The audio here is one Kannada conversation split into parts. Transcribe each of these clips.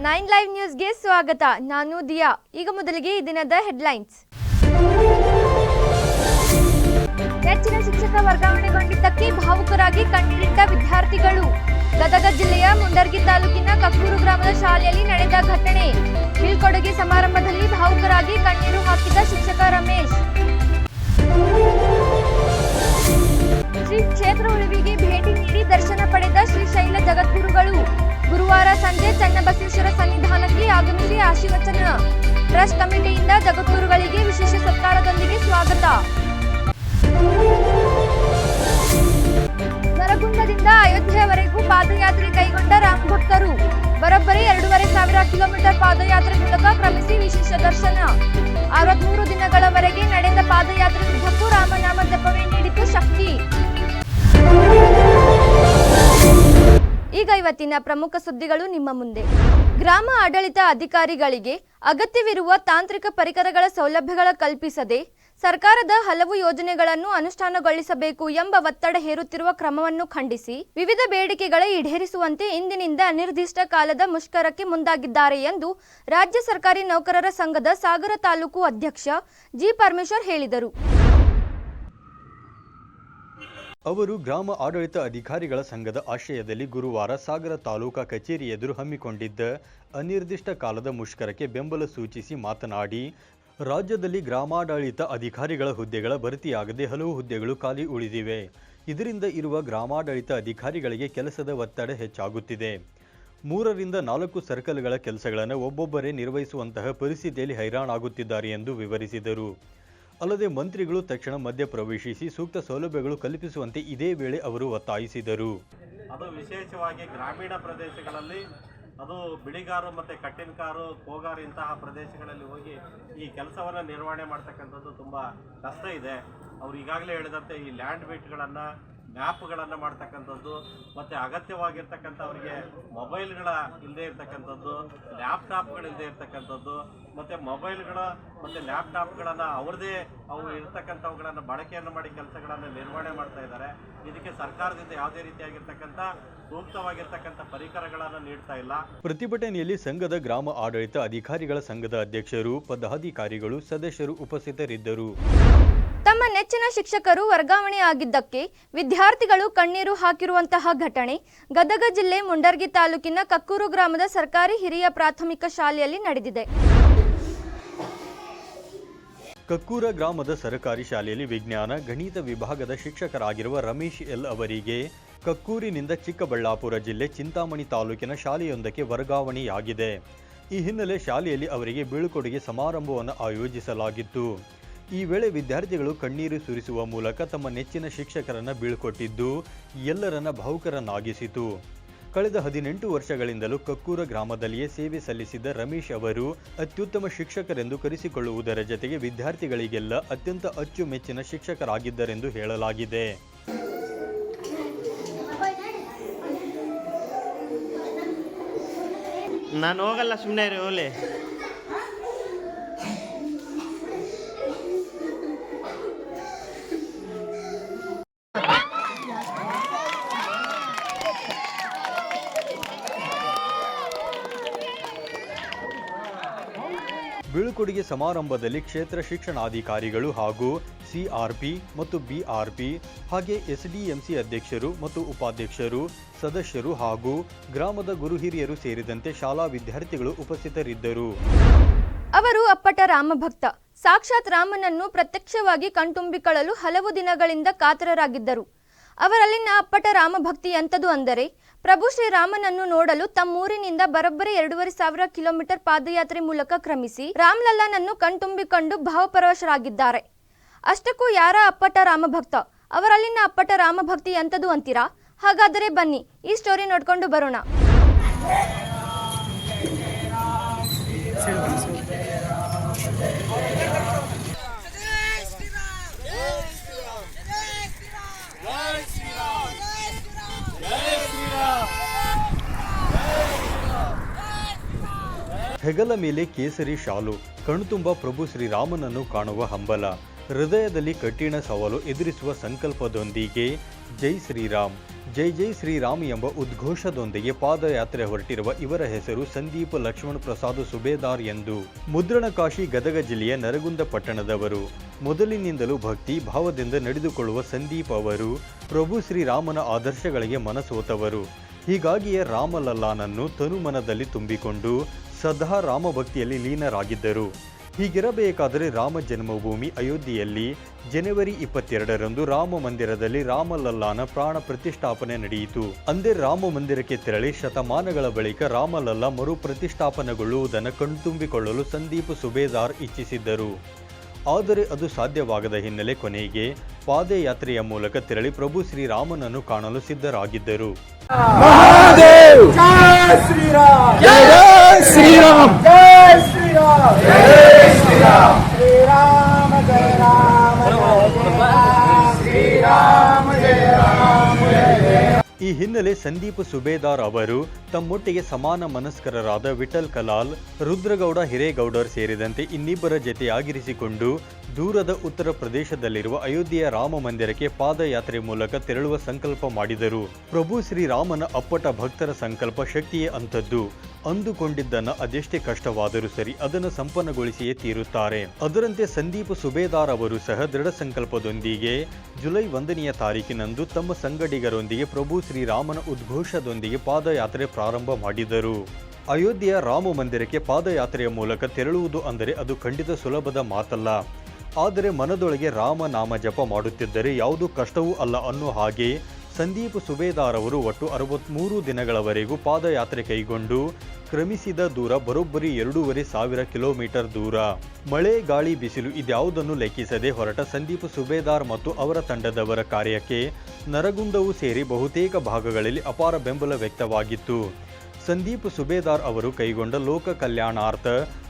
9 ಲೈವ್ ನ್ಯೂಸ್ಗೆ ಸ್ವಾಗತ. ನಾನು ದಿಯಾ. ಈಗ ಮೊದಲಿಗೆ ಈ ದಿನದ ಹೆಡ್ಲೈನ್ಸ್. ನೆಚ್ಚಿನ ಶಿಕ್ಷಕ ವರ್ಗಾವಣೆಗೊಂಡಿದ್ದಕ್ಕೆ ಭಾವುಕರಾಗಿ ಕಣ್ಣೀರಿಟ್ಟ ವಿದ್ಯಾರ್ಥಿಗಳು. ಗದಗ ಜಿಲ್ಲೆಯ ಮುಂಡರ್ಗಿ ತಾಲೂಕಿನ ಕಕ್ಕೂರು ಗ್ರಾಮದ ಶಾಲೆಯಲ್ಲಿ ನಡೆದ ಘಟನೆ. ಬೀಳ್ಕೊಡುಗೆ ಸಮಾರಂಭದಲ್ಲಿ ಭಾವುಕರಾಗಿ ಕಣ್ಣೀರು ಹಾಕಿದ ಶಿಕ್ಷಕ ರಮೇಶ್. ಶ್ರೀ ಕ್ಷೇತ್ರ ಉಳಿವಿಗೆ ಭೇಟಿ ನೀಡಿ ದರ್ಶನ ಪಡೆದ ಶ್ರೀಶೈಲ ಜಗದ್ಗುರುಗಳು. ಗುರುವಾರ ಸಂಜೆ ಚನ್ನಬಸವೇಶ್ವರ ಸನ್ನಿಧಾನಕ್ಕೆ ಆಗಮಿಸಿ ಆಶೀರ್ವಚನ. ಟ್ರಸ್ಟ್ ಕಮಿಟಿಯಿಂದ ಜಗದ್ಗುರುಗಳಿಗೆ ವಿಶೇಷ ಸತ್ಕಾರದೊಂದಿಗೆ ಸ್ವಾಗತ. ನರಗುಂದದಿಂದ ಅಯೋಧ್ಯೆಯವರೆಗೂ ಪಾದಯಾತ್ರೆ ಕೈಗೊಂಡ ರಾಮಭಕ್ತರು. ಬರೋಬ್ಬರಿ 2,500 ಕಿಲೋಮೀಟರ್ ಪಾದಯಾತ್ರೆ ಮೂಲಕ ಕ್ರಮಿಸಿ ವಿಶೇಷ ದರ್ಶನ. 63 ದಿನಗಳವರೆಗೆ ನಡೆದ ಪಾದಯಾತ್ರೆ ಉದ್ದಕ್ಕೂ ರಾಮನಾಮ ಜಪವೇ ನೀಡಿತು ಶಕ್ತಿ. ಈಗ ಇವತ್ತಿನ ಪ್ರಮುಖ ಸುದ್ದಿಗಳು ನಿಮ್ಮ ಮುಂದೆ. ಗ್ರಾಮ ಆಡಳಿತ ಅಧಿಕಾರಿಗಳಿಗೆ ಅಗತ್ಯವಿರುವ ತಾಂತ್ರಿಕ ಪರಿಕರಗಳ ಸೌಲಭ್ಯಗಳ ಕಲ್ಪಿಸದೆ ಸರ್ಕಾರದ ಹಲವು ಯೋಜನೆಗಳನ್ನು ಅನುಷ್ಠಾನಗೊಳಿಸಬೇಕು ಎಂಬ ಒತ್ತಡ ಹೇರುತ್ತಿರುವ ಕ್ರಮವನ್ನು ಖಂಡಿಸಿ ವಿವಿಧ ಬೇಡಿಕೆಗಳ ಈಡೇರಿಸುವಂತೆ ಇಂದಿನಿಂದ ಅನಿರ್ದಿಷ್ಟ ಕಾಲದ ಮುಷ್ಕರಕ್ಕೆ ಮುಂದಾಗಿದ್ದಾರೆ ಎಂದು ರಾಜ್ಯ ಸರ್ಕಾರಿ ನೌಕರರ ಸಂಘದ ಸಾಗರ ತಾಲೂಕು ಅಧ್ಯಕ್ಷ ಜಿ ಪರಮೇಶ್ವರ್ ಹೇಳಿದರು. ಅವರು ಗ್ರಾಮ ಆಡಳಿತ ಅಧಿಕಾರಿಗಳ ಸಂಘದ ಆಶ್ರಯದಲ್ಲಿ ಗುರುವಾರ ಸಾಗರ ತಾಲೂಕಾ ಕಚೇರಿ ಎದುರು ಹಮ್ಮಿಕೊಂಡಿದ್ದ ಅನಿರ್ದಿಷ್ಟ ಕಾಲದ ಮುಷ್ಕರಕ್ಕೆ ಬೆಂಬಲ ಸೂಚಿಸಿ ಮಾತನಾಡಿ, ರಾಜ್ಯದಲ್ಲಿ ಗ್ರಾಮಾಡಳಿತ ಅಧಿಕಾರಿಗಳ ಹುದ್ದೆಗಳ ಭರ್ತಿಯಾಗದೆ ಹಲವು ಹುದ್ದೆಗಳು ಖಾಲಿ ಉಳಿದಿವೆ. ಇದರಿಂದ ಇರುವ ಗ್ರಾಮಾಡಳಿತ ಅಧಿಕಾರಿಗಳಿಗೆ ಕೆಲಸದ ಒತ್ತಡ ಹೆಚ್ಚಾಗುತ್ತಿದೆ. 3 ರಿಂದ 4 ಸರ್ಕಲ್ಗಳ ಕೆಲಸಗಳನ್ನು ಒಬ್ಬೊಬ್ಬರೇ ನಿರ್ವಹಿಸುವಂತಹ ಪರಿಸ್ಥಿತಿಯಲ್ಲಿ ಹೈರಾಣಾಗುತ್ತಿದ್ದಾರೆ ಎಂದು ವಿವರಿಸಿದರು. ಅಲ್ಲದೆ ಮಂತ್ರಿಗಳು ತಕ್ಷಣ ಮಧ್ಯಪ್ರವೇಶಿಸಿ ಸೂಕ್ತ ಸೌಲಭ್ಯಗಳು ಕಲ್ಪಿಸುವಂತೆ ಇದೇ ವೇಳೆ ಅವರು ಒತ್ತಾಯಿಸಿದರು. ಅದು ವಿಶೇಷವಾಗಿ ಗ್ರಾಮೀಣ ಪ್ರದೇಶಗಳಲ್ಲಿ, ಅದು ಬಿಳಿಗಾರು ಮತ್ತು ಕಟ್ಟಿನಕಾರು, ಕೋಗಾರು ಇಂತಹ ಪ್ರದೇಶಗಳಲ್ಲಿ ಹೋಗಿ ಈ ಕೆಲಸವನ್ನು ನಿರ್ವಹಣೆ ಮಾಡ್ತಕ್ಕಂಥದ್ದು ತುಂಬ ಕಷ್ಟ ಇದೆ. ಅವರು ಈಗಾಗಲೇ ಹೇಳಿದಂತೆ ಈ ಲ್ಯಾಂಡ್ ಬಿಟ್ಗಳನ್ನು, ಮ್ಯಾಪ್ಗಳನ್ನು ಮಾಡ್ತಕ್ಕಂಥದ್ದು, ಮತ್ತು ಅಗತ್ಯವಾಗಿರ್ತಕ್ಕಂಥ ಅವರಿಗೆ ಮೊಬೈಲ್ಗಳ ಇಲ್ಲದೆ ಇರ್ತಕ್ಕಂಥದ್ದು, ಲ್ಯಾಪ್ಟಾಪ್ಗಳಿಲ್ಲದೆ ಇರ್ತಕ್ಕಂಥದ್ದು, ಮತ್ತು ಮೊಬೈಲ್ಗಳ ಮತ್ತು ಲ್ಯಾಪ್ಟಾಪ್ಗಳನ್ನು ಅವ್ರದ್ದೇ ಅವು ಇರ್ತಕ್ಕಂಥವುಗಳನ್ನು ಬಳಕೆಯನ್ನು ಮಾಡಿ ಕೆಲಸಗಳನ್ನು ನಿರ್ವಹಣೆ ಮಾಡ್ತಾ ಇದ್ದಾರೆ. ಇದಕ್ಕೆ ಸರ್ಕಾರದಿಂದ ಯಾವುದೇ ರೀತಿಯಾಗಿರ್ತಕ್ಕಂಥ ಸೂಕ್ತವಾಗಿರ್ತಕ್ಕಂಥ ಪರಿಕರಗಳನ್ನು ನೀಡ್ತಾ ಇಲ್ಲ. ಪ್ರತಿಭಟನೆಯಲ್ಲಿ ಸಂಘದ ಗ್ರಾಮ ಆಡಳಿತ ಅಧಿಕಾರಿಗಳ ಸಂಘದ ಅಧ್ಯಕ್ಷರು, ಪದಾಧಿಕಾರಿಗಳು, ಸದಸ್ಯರು ಉಪಸ್ಥಿತರಿದ್ದರು. ತಮ್ಮ ನೆಚ್ಚಿನ ಶಿಕ್ಷಕರು ವರ್ಗಾವಣೆಯಾಗಿದ್ದಕ್ಕೆ ವಿದ್ಯಾರ್ಥಿಗಳು ಕಣ್ಣೀರು ಹಾಕಿರುವಂತಹ ಘಟನೆ ಗದಗ ಜಿಲ್ಲೆ ಮುಂಡರ್ಗಿ ತಾಲೂಕಿನ ಕಕ್ಕೂರು ಗ್ರಾಮದ ಸರ್ಕಾರಿ ಹಿರಿಯ ಪ್ರಾಥಮಿಕ ಶಾಲೆಯಲ್ಲಿ ನಡೆದಿದೆ. ಕಕ್ಕೂರ ಗ್ರಾಮದ ಸರ್ಕಾರಿ ಶಾಲೆಯಲ್ಲಿ ವಿಜ್ಞಾನ, ಗಣಿತ ವಿಭಾಗದ ಶಿಕ್ಷಕರಾಗಿರುವ ರಮೇಶ್ ಎಲ್ ಅವರಿಗೆ ಕಕ್ಕೂರಿನಿಂದ ಚಿಕ್ಕಬಳ್ಳಾಪುರ ಜಿಲ್ಲೆ ಚಿಂತಾಮಣಿ ತಾಲೂಕಿನ ಶಾಲೆಯೊಂದಕ್ಕೆ ವರ್ಗಾವಣೆಯಾಗಿದೆ. ಈ ಹಿನ್ನೆಲೆ ಶಾಲೆಯಲ್ಲಿ ಅವರಿಗೆ ಬೀಳ್ಕೊಡುಗೆ ಸಮಾರಂಭವನ್ನು ಆಯೋಜಿಸಲಾಗಿತ್ತು. ಈ ವೇಳೆ ವಿದ್ಯಾರ್ಥಿಗಳು ಕಣ್ಣೀರು ಸುರಿಸುವ ಮೂಲಕ ತಮ್ಮ ನೆಚ್ಚಿನ ಶಿಕ್ಷಕರನ್ನ ಬೀಳ್ಕೊಟ್ಟಿದ್ದು ಎಲ್ಲರನ್ನ ಭಾವುಕರನ್ನಾಗಿಸಿತು. ಕಳೆದ 18 ವರ್ಷಗಳಿಂದಲೂ ಕಕ್ಕೂರ ಗ್ರಾಮದಲ್ಲಿಯೇ ಸೇವೆ ಸಲ್ಲಿಸಿದ ರಮೇಶ್ ಅವರು ಅತ್ಯುತ್ತಮ ಶಿಕ್ಷಕರೆಂದು ಕರೆಸಿಕೊಳ್ಳುವುದರ ಜತೆಗೆ ವಿದ್ಯಾರ್ಥಿಗಳಿಗೆಲ್ಲ ಅತ್ಯಂತ ಅಚ್ಚುಮೆಚ್ಚಿನ ಶಿಕ್ಷಕರಾಗಿದ್ದರೆಂದು ಹೇಳಲಾಗಿದೆ. ನಾನು ಹೋಗಲ್ಲ, ಸುಮ್ಮನೆ ಇರಿ. ಓಲೆ ಬೀಳ್ಕೊಡುಗೆ ಸಮಾರಂಭದಲ್ಲಿ ಕ್ಷೇತ್ರ ಶಿಕ್ಷಣಾಧಿಕಾರಿಗಳು ಹಾಗೂ ಸಿಆರ್ಪಿ ಮತ್ತು ಬಿಆರ್ಪಿ ಹಾಗೆ ಎಸ್ಡಿಎಂಸಿ ಅಧ್ಯಕ್ಷರು ಮತ್ತು ಉಪಾಧ್ಯಕ್ಷರು, ಸದಸ್ಯರು ಹಾಗೂ ಗ್ರಾಮದ ಗುರು ಹಿರಿಯರು ಸೇರಿದಂತೆ ಶಾಲಾ ವಿದ್ಯಾರ್ಥಿಗಳು ಉಪಸ್ಥಿತರಿದ್ದರು. ಅವರು ಅಪ್ಪಟ ರಾಮಭಕ್ತ. ಸಾಕ್ಷಾತ್ ರಾಮನನ್ನು ಪ್ರತ್ಯಕ್ಷವಾಗಿ ಕಣ್ತುಂಬಿಕೊಳ್ಳಲು ಹಲವು ದಿನಗಳಿಂದ ಕಾತರರಾಗಿದ್ದರು. ಅವರಲ್ಲಿನ ಅಪ್ಪಟ ರಾಮಭಕ್ತಿ ಎಂಥದು ಅಂದರೆ, ಪ್ರಭು ಶ್ರೀರಾಮನನ್ನು ನೋಡಲು ತಮ್ಮೂರಿನಿಂದ ಬರೋಬ್ಬರಿ 2,500 ಕಿಲೋಮೀಟರ್ ಪಾದಯಾತ್ರೆ ಮೂಲಕ ಕ್ರಮಿಸಿ ರಾಮ್ಲಲ್ಲನನ್ನು ಕಣ್ತುಂಬಿಕೊಂಡು ಭಾವಪರವಶರಾಗಿದ್ದಾರೆ. ಅಷ್ಟಕ್ಕೂ ಯಾರ ಅಪ್ಪಟ ರಾಮಭಕ್ತ? ಅವರಲ್ಲಿನ ಅಪ್ಪಟ ರಾಮಭಕ್ತಿ ಎಂಥದು ಅಂತೀರಾ? ಹಾಗಾದರೆ ಬನ್ನಿ ಈ ಸ್ಟೋರಿ ನೋಡ್ಕೊಂಡು ಬರೋಣ. ಹೆಗಲ ಮೇಲೆ ಕೇಸರಿ ಶಾಲು, ಕಣ್ತುಂಬ ಪ್ರಭು ಶ್ರೀರಾಮನನ್ನು ಕಾಣುವ ಹಂಬಲ, ಹೃದಯದಲ್ಲಿ ಕಠಿಣ ಸವಾಲು ಎದುರಿಸುವ ಸಂಕಲ್ಪದೊಂದಿಗೆ ಜೈ ಶ್ರೀರಾಮ್ ಜೈ ಜೈ ಶ್ರೀರಾಮ್ ಎಂಬ ಉದ್ಘೋಷದೊಂದಿಗೆ ಪಾದಯಾತ್ರೆ ಹೊರಟಿರುವ ಇವರ ಹೆಸರು ಸಂದೀಪ್ ಲಕ್ಷ್ಮಣ್ ಪ್ರಸಾದ್ ಸುಬೇದಾರ್ ಎಂದು. ಮುದ್ರಣಕಾಶಿ ಗದಗ ಜಿಲ್ಲೆಯ ನರಗುಂದ ಪಟ್ಟಣದವರು. ಮೊದಲಿನಿಂದಲೂ ಭಕ್ತಿ ಭಾವದಿಂದ ನಡೆದುಕೊಳ್ಳುವ ಸಂದೀಪ್ ಅವರು ಪ್ರಭು ಶ್ರೀರಾಮನ ಆದರ್ಶಗಳಿಗೆ ಮನಸೋತವರು. ಹೀಗಾಗಿಯೇ ರಾಮಲಲ್ಲಾನನ್ನು ತನುಮನದಲ್ಲಿ ತುಂಬಿಕೊಂಡು ಸದಾ ರಾಮಭಕ್ತಿಯಲ್ಲಿ ಲೀನರಾಗಿದ್ದರು. ಹೀಗಿರಬೇಕಾದರೆ ರಾಮ ಜನ್ಮಭೂಮಿ ಅಯೋಧ್ಯೆಯಲ್ಲಿ ಜನವರಿ 22ರಂದು ರಾಮ ಮಂದಿರದಲ್ಲಿ ರಾಮಲಲ್ಲಾನ ಪ್ರಾಣ ಪ್ರತಿಷ್ಠಾಪನೆ ನಡೆಯಿತು. ಅಂದೇ ರಾಮ ಮಂದಿರಕ್ಕೆ ತೆರಳಿ ಶತಮಾನಗಳ ಬಳಿಕ ರಾಮಲಲ್ಲಾ ಮರು ಪ್ರತಿಷ್ಠಾಪನೆಗೊಳ್ಳುವುದನ್ನು ಕಣ್ತುಂಬಿಕೊಳ್ಳಲು ಸಂದೀಪ್ ಸುಬೇದಾರ್ ಇಚ್ಛಿಸಿದ್ದರು. ಆದರೆ ಅದು ಸಾಧ್ಯವಾಗದ ಹಿನ್ನೆಲೆ ಕೊನೆಗೆ ಪಾದಯಾತ್ರೆಯ ಮೂಲಕ ತೆರಳಿ ಪ್ರಭು ಶ್ರೀರಾಮನನ್ನು ಕಾಣಲು ಸಿದ್ಧರಾಗಿದ್ದರು. ಮಹಾದೇವ್ ಜೈ ಶ್ರೀರಾಮ್ ಜೈ ಶ್ರೀರಾಮ್ ಜೈ ಶ್ರೀರಾಮ್ ಜೈ ಶ್ರೀರಾಮ್ ಶ್ರೀರಾಮ ಜಯ ರಾಮ ಶ್ರೀರಾಮ ಜಯ ರಾಮ ಜಯ. ಈ ಹಿನ್ನೆಲೆ ಸಂದೀಪ್ ಸುಬೇದಾರ್ ಅವರು ತಮ್ಮೊಟ್ಟಿಗೆ ಸಮಾನ ಮನಸ್ಕರರಾದ ವಿಠಲ್ ಕಲಾಲ್, ರುದ್ರಗೌಡ ಹಿರೇಗೌಡರ್ ಸೇರಿದಂತೆ ಇನ್ನಿಬ್ಬರ ಜತೆಯಾಗಿರಿಸಿಕೊಂಡು ದೂರದ ಉತ್ತರ ಪ್ರದೇಶದಲ್ಲಿರುವ ಅಯೋಧ್ಯೆಯ ರಾಮ ಮಂದಿರಕ್ಕೆ ಪಾದಯಾತ್ರೆ ಮೂಲಕ ತೆರಳುವ ಸಂಕಲ್ಪ ಮಾಡಿದರು. ಪ್ರಭು ಶ್ರೀರಾಮನ ಅಪ್ಪಟ ಭಕ್ತರ ಸಂಕಲ್ಪ ಶಕ್ತಿಯೇ ಅಂಥದ್ದು. ಅಂದುಕೊಂಡಿದ್ದನ್ನು ಅದೆಷ್ಟೇ ಕಷ್ಟವಾದರೂ ಸರಿ ಅದನ್ನು ಸಂಪನ್ನಗೊಳಿಸಿಯೇ ತೀರುತ್ತಾರೆ. ಅದರಂತೆ ಸಂದೀಪ್ ಸುಬೇದಾರ್ ಅವರು ಸಹ ದೃಢ ಸಂಕಲ್ಪದೊಂದಿಗೆ ಜುಲೈ 1ನೇ ತಾರೀಕಿನಂದು ತಮ್ಮ ಸಂಗಡಿಗರೊಂದಿಗೆ ಪ್ರಭು ಶ್ರೀರಾಮನ ಉದ್ಘೋಷದೊಂದಿಗೆ ಪಾದಯಾತ್ರೆ ಪ್ರಾರಂಭ ಮಾಡಿದರು. ಅಯೋಧ್ಯೆಯ ರಾಮ ಮಂದಿರಕ್ಕೆ ಪಾದಯಾತ್ರೆಯ ಮೂಲಕ ತೆರಳುವುದು ಅಂದರೆ ಅದು ಖಂಡಿತ ಸುಲಭದ ಮಾತಲ್ಲ. ಆದರೆ ಮನದೊಳಗೆ ರಾಮ ನಾಮ ಜಪ ಮಾಡುತ್ತಿದ್ದರೆ ಯಾವುದೂ ಕಷ್ಟವೂ ಅಲ್ಲ ಅನ್ನೋ ಹಾಗೆ ಸಂದೀಪ್ ಸುಬೇದಾರ್ ಅವರು ಒಟ್ಟು 63 ದಿನಗಳವರೆಗೂ ಪಾದಯಾತ್ರೆ ಕೈಗೊಂಡು ಕ್ರಮಿಸಿದ ದೂರ ಬರೋಬ್ಬರಿ 2,500 ಕಿಲೋಮೀಟರ್ ದೂರ. ಮಳೆ ಗಾಳಿ ಬಿಸಿಲು ಇದ್ಯಾವುದನ್ನು ಲೆಕ್ಕಿಸದೆ ಹೊರಟ ಸಂದೀಪ್ ಸುಬೇದಾರ್ ಮತ್ತು ಅವರ ತಂಡದವರ ಕಾರ್ಯಕ್ಕೆ ನರಗುಂದವೂ ಸೇರಿ ಬಹುತೇಕ ಭಾಗಗಳಲ್ಲಿ ಅಪಾರ ಬೆಂಬಲ ವ್ಯಕ್ತವಾಗಿತ್ತು. ಸಂದೀಪ್ ಸುಬೇದಾರ್ ಅವರು ಕೈಗೊಂಡ ಲೋಕ ಕಲ್ಯಾಣಾರ್ಥ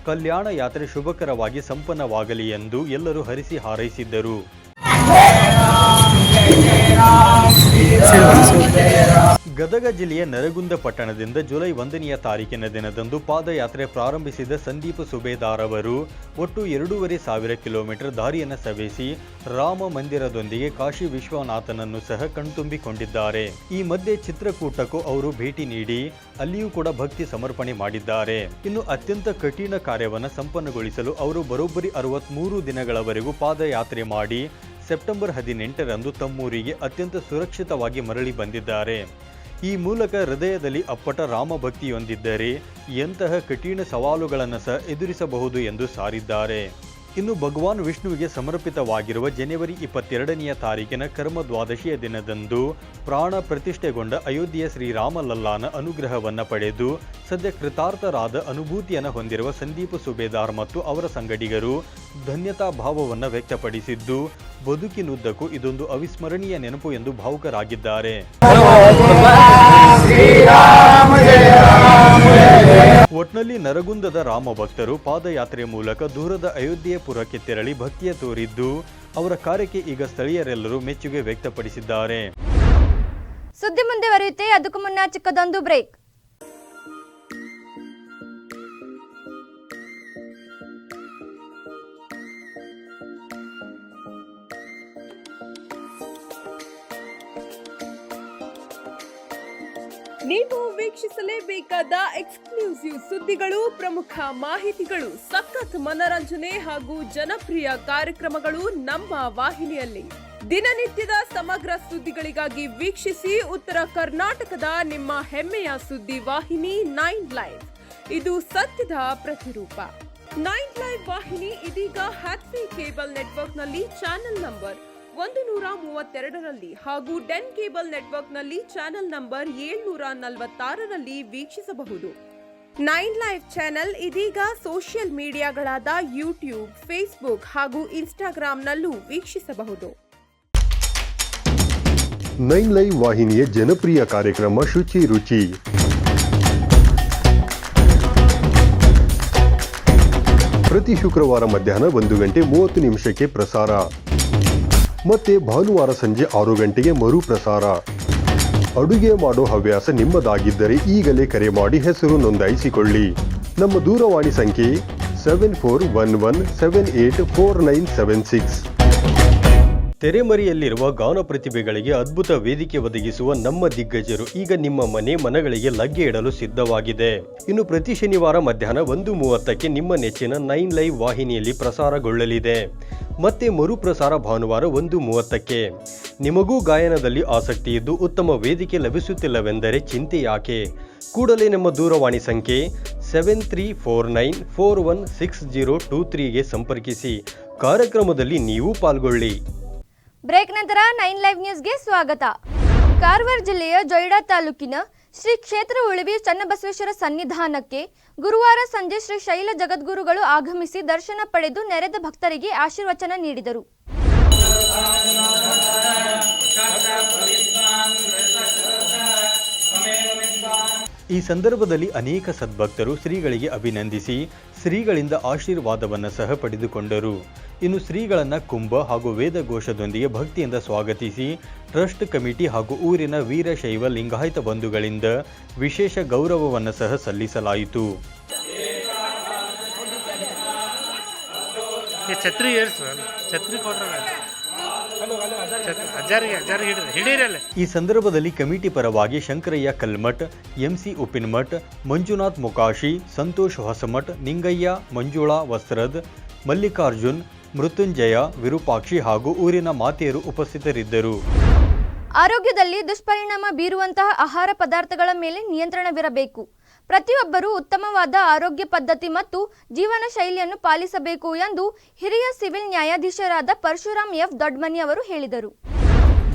ಕಲ್ಯಾಣ ಯಾತ್ರೆ ಶುಭಕರವಾಗಿ ಸಂಪನ್ನವಾಗಲಿ ಎಂದು ಎಲ್ಲರೂ ಹರಿಸಿ ಹಾರೈಸಿದ್ದರು. ಗದಗ ಜಿಲ್ಲೆಯ ನರಗುಂದ ಪಟ್ಟಣದಿಂದ ಜುಲೈ 1ನೇ ತಾರೀಕಿನ ದಿನದಂದು ಪಾದಯಾತ್ರೆ ಪ್ರಾರಂಭಿಸಿದ ಸಂದೀಪ್ ಸುಬೇದಾರ್ ಅವರು ಒಟ್ಟು 2,500 ಕಿಲೋಮೀಟರ್ ದಾರಿಯನ್ನು ಸವೆಸಿ ರಾಮ ಮಂದಿರದೊಂದಿಗೆ ಕಾಶಿ ವಿಶ್ವನಾಥನನ್ನು ಸಹ ಕಣ್ತುಂಬಿಕೊಂಡಿದ್ದಾರೆ. ಈ ಮಧ್ಯೆ ಚಿತ್ರಕೂಟಕ್ಕೂ ಅವರು ಭೇಟಿ ನೀಡಿ ಅಲ್ಲಿಯೂ ಕೂಡ ಭಕ್ತಿ ಸಮರ್ಪಣೆ ಮಾಡಿದ್ದಾರೆ. ಇನ್ನು ಅತ್ಯಂತ ಕಠಿಣ ಕಾರ್ಯವನ್ನು ಸಂಪನ್ನಗೊಳಿಸಲು ಅವರು ಬರೋಬ್ಬರಿ 63 ದಿನಗಳವರೆಗೂ ಪಾದಯಾತ್ರೆ ಮಾಡಿ ಸೆಪ್ಟೆಂಬರ್ 18ರಂದು ತಮ್ಮೂರಿಗೆ ಅತ್ಯಂತ ಸುರಕ್ಷಿತವಾಗಿ ಮರಳಿ ಬಂದಿದ್ದಾರೆ. ಈ ಮೂಲಕ ಹೃದಯದಲ್ಲಿ ಅಪ್ಪಟ ರಾಮಭಕ್ತಿಯೊಂದಿದ್ದರೆ ಎಂತಹ ಕಠಿಣ ಸವಾಲುಗಳನ್ನು ಸಹ ಎದುರಿಸಬಹುದು ಎಂದು ಸಾರಿದ್ದಾರೆ. ಇನ್ನು ಭಗವಾನ್ ವಿಷ್ಣುವಿಗೆ ಸಮರ್ಪಿತವಾಗಿರುವ ಜನವರಿ 22ನೇ ತಾರೀಕಿನ ಕರ್ಮ ದ್ವಾದಶಿಯ ದಿನದಂದು ಪ್ರಾಣ ಪ್ರತಿಷ್ಠೆಗೊಂಡ ಅಯೋಧ್ಯೆಯ ಶ್ರೀರಾಮಲಲ್ಲಾನ ಅನುಗ್ರಹವನ್ನು ಪಡೆದು ಸದ್ಯ ಕೃತಾರ್ಥರಾದ ಅನುಭೂತಿಯನ್ನು ಹೊಂದಿರುವ ಸಂದೀಪ್ ಸುಬೇದಾರ್ ಮತ್ತು ಅವರ ಸಂಗಡಿಗರು ಧನ್ಯತಾ ಭಾವವನ್ನು ವ್ಯಕ್ತಪಡಿಸಿದ್ದು ಬದುಕಿನುದ್ದಕ್ಕೂ ಇದೊಂದು ಅವಿಸ್ಮರಣೀಯ ನೆನಪು ಎಂದು ಭಾವುಕರಾಗಿದ್ದಾರೆ. ಒಟ್ನಲ್ಲಿ ನರಗುಂದದ ರಾಮ ಭಕ್ತರು ಪಾದಯಾತ್ರೆ ಮೂಲಕ ದೂರದ ಅಯೋಧ್ಯೆಪುರಕ್ಕೆ ತೆರಳಿ ಭಕ್ತಿಯ ತೋರಿದ್ದು ಅವರ ಕಾರ್ಯಕ್ಕೆ ಈಗ ಸ್ಥಳೀಯರೆಲ್ಲರೂ ಮೆಚ್ಚುಗೆ ವ್ಯಕ್ತಪಡಿಸಿದ್ದಾರೆ. ಸುದ್ದಿ ಮುಂದುವರಿಯುತ್ತೆ, ಅದಕ್ಕೂ ಮುನ್ನ ಚಿಕ್ಕದೊಂದು ಬ್ರೇಕ್. ನೀವು ವೀಕ್ಷಿಸಲೇಬೇಕಾದ ಎಕ್ಸ್ಕ್ಲೂಸಿವ್ ಸುದ್ದಿಗಳು, ಪ್ರಮುಖ ಮಾಹಿತಿಗಳು, ಸಖತ್ ಮನರಂಜನೆ ಹಾಗೂ ಜನಪ್ರಿಯ ಕಾರ್ಯಕ್ರಮಗಳು ನಮ್ಮ ವಾಹಿನಿಯಲ್ಲಿ. ದಿನನಿತ್ಯದ ಸಮಗ್ರ ಸುದ್ದಿಗಳಿಗಾಗಿ ವೀಕ್ಷಿಸಿ ಉತ್ತರ ಕರ್ನಾಟಕದ ನಿಮ್ಮ ಹೆಮ್ಮೆಯ ಸುದ್ದಿ ವಾಹಿನಿ 9 ಲೈವ್. ಇದು ಸತ್ಯದ ಪ್ರತಿರೂಪ. 9 ಲೈವ್ ವಾಹಿನಿ ಇದೀಗ ಹ್ಯಾಥ್ವೇ ಕೇಬಲ್ ನೆಟ್ವರ್ಕ್ನಲ್ಲಿ ಚಾನೆಲ್ ನಂಬರ್ 132ರಲ್ಲಿ ಹಾಗೂ ಡೆನ್ ಕೇಬಲ್ ನೆಟ್ವರ್ಕ್ನಲ್ಲಿ ಚಾನೆಲ್ ನಂಬರ್ 746ರಲ್ಲಿ ವೀಕ್ಷಿಸಬಹುದು. 9 ಲೈವ್ ಚಾನೆಲ್ ಇದೀಗ ಸೋಷಿಯಲ್ ಮೀಡಿಯಾಗಳಾದ ಯೂಟ್ಯೂಬ್, ಫೇಸ್ಬುಕ್ ಹಾಗೂ ಇನ್ಸ್ಟಾಗ್ರಾಂನಲ್ಲೂ ವೀಕ್ಷಿಸಬಹುದು. 9 ಲೈವ್ ವಾಹಿನಿಯ ಜನಪ್ರಿಯ ಕಾರ್ಯಕ್ರಮ ಶುಚಿ ರುಚಿ. ಪ್ರತಿ ಶುಕ್ರವಾರ ಮಧ್ಯಾಹ್ನ 1:30 ಪ್ರಸಾರ. ಮತ್ತೆ ಭಾನುವಾರ ಸಂಜೆ 6 ಗಂಟೆಗೆ ಮರು ಪ್ರಸಾರ. ಅಡುಗೆ ಮಾಡೋ ಹವ್ಯಾಸ ನಿಮ್ಮದಾಗಿದ್ದರೆ ಈಗಲೇ ಕರೆ ಮಾಡಿ ಹೆಸರು ನೋಂದಾಯಿಸಿಕೊಳ್ಳಿ. ನಮ್ಮ ದೂರವಾಣಿ ಸಂಖ್ಯೆ 7411784976. ತೆರೆಮರೆಯಲ್ಲಿರುವ ಗಾನ ಪ್ರತಿಭೆಗಳಿಗೆ ಅದ್ಭುತ ವೇದಿಕೆ ಒದಗಿಸುವ ನಮ್ಮ ದಿಗ್ಗಜರು ಈಗ ನಿಮ್ಮ ಮನಗಳಿಗೆ ಲಗ್ಗೆ ಇಡಲು ಸಿದ್ಧವಾಗಿದೆ. ಇನ್ನು ಪ್ರತಿ ಶನಿವಾರ ಮಧ್ಯಾಹ್ನ 1:30ಕ್ಕೆ ನಿಮ್ಮ ನೆಚ್ಚಿನ 9 ಲೈವ್ ವಾಹಿನಿಯಲ್ಲಿ ಪ್ರಸಾರಗೊಳ್ಳಲಿದೆ. ಮತ್ತೆ ಮರುಪ್ರಸಾರ ಭಾನುವಾರ 1:30ಕ್ಕೆ. ನಿಮಗೂ ಗಾಯನದಲ್ಲಿ ಆಸಕ್ತಿ ಇದ್ದು ಉತ್ತಮ ವೇದಿಕೆ ಲಭಿಸುತ್ತಿಲ್ಲವೆಂದರೆ ಚಿಂತೆ ಯಾಕೆ? ಕೂಡಲೇ ನಮ್ಮ ದೂರವಾಣಿ ಸಂಖ್ಯೆ 7349416023ಗೆ ಸಂಪರ್ಕಿಸಿ. ಕಾರ್ಯಕ್ರಮದಲ್ಲಿ ನೀವು ಪಾಲ್ಗೊಳ್ಳಿ. ಬ್ರೇಕ್ ನಂತರ 9 ಲೈವ್ ನ್ಯೂಸ್ಗೆ ಸ್ವಾಗತ. ಕಾರವಾರ ಜಿಲ್ಲೆಯ ಜೊಯ್ಡಾ ತಾಲೂಕಿನ ಶ್ರೀ ಕ್ಷೇತ್ರ ಉಳಿವಿ ಚನ್ನಬಸವೇಶ್ವರ ಸನ್ನಿಧಾನಕ್ಕೆ ಗುರುವಾರ ಸಂಜೆ ಶ್ರೀ ಶೈಲ ಜಗದ್ಗುರುಗಳು ಆಗಮಿಸಿ ದರ್ಶನ ಪಡೆದು ನೆರೆದ ಭಕ್ತರಿಗೆ ಆಶೀರ್ವಚನ ನೀಡಿದರು. ಈ ಸಂದರ್ಭದಲ್ಲಿ ಅನೇಕ ಸದ್ಭಕ್ತರು ಶ್ರೀಗಳಿಗೆ ಅಭಿನಂದಿಸಿ ಶ್ರೀಗಳಿಂದ ಆಶೀರ್ವಾದವನ್ನು ಸಹ ಪಡೆದುಕೊಂಡರು. ಇನ್ನು ಶ್ರೀಗಳನ್ನು ಕುಂಭ ಹಾಗೂ ವೇದಘೋಷದೊಂದಿಗೆ ಭಕ್ತಿಯಿಂದ ಸ್ವಾಗತಿಸಿ ಟ್ರಸ್ಟ್ ಕಮಿಟಿ ಹಾಗೂ ಊರಿನ ವೀರಶೈವ ಲಿಂಗಾಯತ ಬಂಧುಗಳಿಂದ ವಿಶೇಷ ಗೌರವವನ್ನು ಸಹ ಸಲ್ಲಿಸಲಾಯಿತು. ಈ ಸಂದರ್ಭದಲ್ಲಿ ಕಮಿಟಿ ಪರವಾಗಿ ಶಂಕರಯ್ಯ ಕಲ್ಮಠ್, ಎಂಸಿ ಉಪ್ಪಿನಮಠ್, ಮಂಜುನಾಥ್ ಮೊಕಾಶಿ, ಸಂತೋಷ್ ಹೊಸಮಠ್, ನಿಂಗಯ್ಯ, ಮಂಜುಳಾ ವಸ್ತ್ರದ್, ಮಲ್ಲಿಕಾರ್ಜುನ್, ಮೃತ್ಯುಂಜಯ, ವಿರೂಪಾಕ್ಷಿ ಹಾಗೂ ಊರಿನ ಮಾತೆಯರು ಉಪಸ್ಥಿತರಿದ್ದರು. ಆರೋಗ್ಯದಲ್ಲಿ ದುಷ್ಪರಿಣಾಮ ಬೀರುವಂತಹ ಆಹಾರ ಪದಾರ್ಥಗಳ ಮೇಲೆ ನಿಯಂತ್ರಣವಿರಬೇಕು. ಪ್ರತಿಯೊಬ್ಬರೂ ಉತ್ತಮವಾದ ಆರೋಗ್ಯ ಪದ್ಧತಿ ಮತ್ತು ಜೀವನ ಶೈಲಿಯನ್ನು ಪಾಲಿಸಬೇಕು ಎಂದು ಹಿರಿಯ ಸಿವಿಲ್ ನ್ಯಾಯಾಧೀಶರಾದ ಪರಶುರಾಮ್ ಎಫ್ ದೊಡ್ಮನಿ ಅವರು ಹೇಳಿದರು.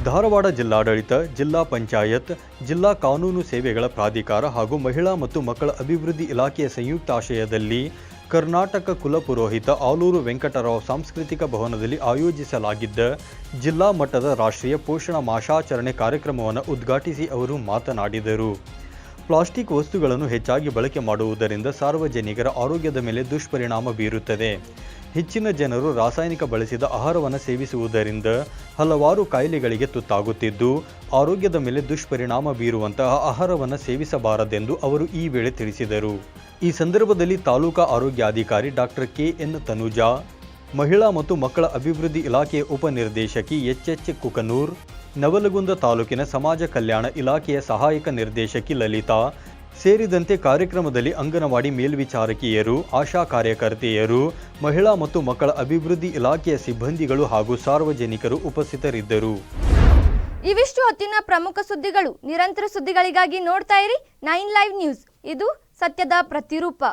ಧಾರವಾಡ ಜಿಲ್ಲಾಡಳಿತ, ಜಿಲ್ಲಾ ಪಂಚಾಯತ್, ಜಿಲ್ಲಾ ಕಾನೂನು ಸೇವೆಗಳ ಪ್ರಾಧಿಕಾರ ಹಾಗೂ ಮಹಿಳಾ ಮತ್ತು ಮಕ್ಕಳ ಅಭಿವೃದ್ಧಿ ಇಲಾಖೆಯ ಸಂಯುಕ್ತಾಶ್ರಯದಲ್ಲಿ ಕರ್ನಾಟಕ ಕುಲಪುರೋಹಿತ ಆಲೂರು ವೆಂಕಟರಾವ್ ಸಾಂಸ್ಕೃತಿಕ ಭವನದಲ್ಲಿ ಆಯೋಜಿಸಲಾಗಿದ್ದ ಜಿಲ್ಲಾ ಮಟ್ಟದ ರಾಷ್ಟ್ರೀಯ ಪೋಷಣ ಮಾಸಾಚರಣೆ ಕಾರ್ಯಕ್ರಮವನ್ನು ಉದ್ಘಾಟಿಸಿ ಅವರು ಮಾತನಾಡಿದರು. ಪ್ಲಾಸ್ಟಿಕ್ ವಸ್ತುಗಳನ್ನು ಹೆಚ್ಚಾಗಿ ಬಳಕೆ ಮಾಡುವುದರಿಂದ ಸಾರ್ವಜನಿಕರ ಆರೋಗ್ಯದ ಮೇಲೆ ದುಷ್ಪರಿಣಾಮ ಬೀರುತ್ತದೆ. ಹೆಚ್ಚಿನ ಜನರು ರಾಸಾಯನಿಕ ಬಳಸಿದ ಆಹಾರವನ್ನು ಸೇವಿಸುವುದರಿಂದ ಹಲವಾರು ಕಾಯಿಲೆಗಳಿಗೆ ತುತ್ತಾಗುತ್ತಿದ್ದು ಆರೋಗ್ಯದ ಮೇಲೆ ದುಷ್ಪರಿಣಾಮ ಬೀರುವಂತಹ ಆಹಾರವನ್ನು ಸೇವಿಸಬಾರದೆಂದು ಅವರು ಈ ವೇಳೆ ತಿಳಿಸಿದರು. ಈ ಸಂದರ್ಭದಲ್ಲಿ ತಾಲೂಕಾ ಆರೋಗ್ಯಾಧಿಕಾರಿ ಡಾಕ್ಟರ್ KN ತನುಜಾ, ಮಹಿಳಾ ಮತ್ತು ಮಕ್ಕಳ ಅಭಿವೃದ್ಧಿ ಇಲಾಖೆಯ ಉಪನಿರ್ದೇಶಕಿ HH ಕುಕನೂರ್, ನವಲಗುಂದ ತಾಲೂಕಿನ ಸಮಾಜ ಕಲ್ಯಾಣ ಇಲಾಖೆಯ ಸಹಾಯಕ ನಿರ್ದೇಶಕಿ ಲಲಿತಾ ಸೇರಿದಂತೆ ಕಾರ್ಯಕ್ರಮದಲ್ಲಿ ಅಂಗನವಾಡಿ ಮೇಲ್ವಿಚಾರಕಿಯರು, ಆಶಾ ಕಾರ್ಯಕರ್ತೆಯರು, ಮಹಿಳಾ ಮತ್ತು ಮಕ್ಕಳ ಅಭಿವೃದ್ಧಿ ಇಲಾಖೆಯ ಸಿಬ್ಬಂದಿಗಳು ಹಾಗೂ ಸಾರ್ವಜನಿಕರು ಉಪಸ್ಥಿತರಿದ್ದರು. ಇವಿಷ್ಟು ಹೊತ್ತಿನ ಪ್ರಮುಖ ಸುದ್ದಿಗಳು. ನಿರಂತರ ಸುದ್ದಿಗಳಿಗಾಗಿ ನೋಡ್ತಾ ಇರಿ 9 ಲೈವ್ ನ್ಯೂಸ್. ಇದು ಸತ್ಯದ ಪ್ರತಿರೂಪ.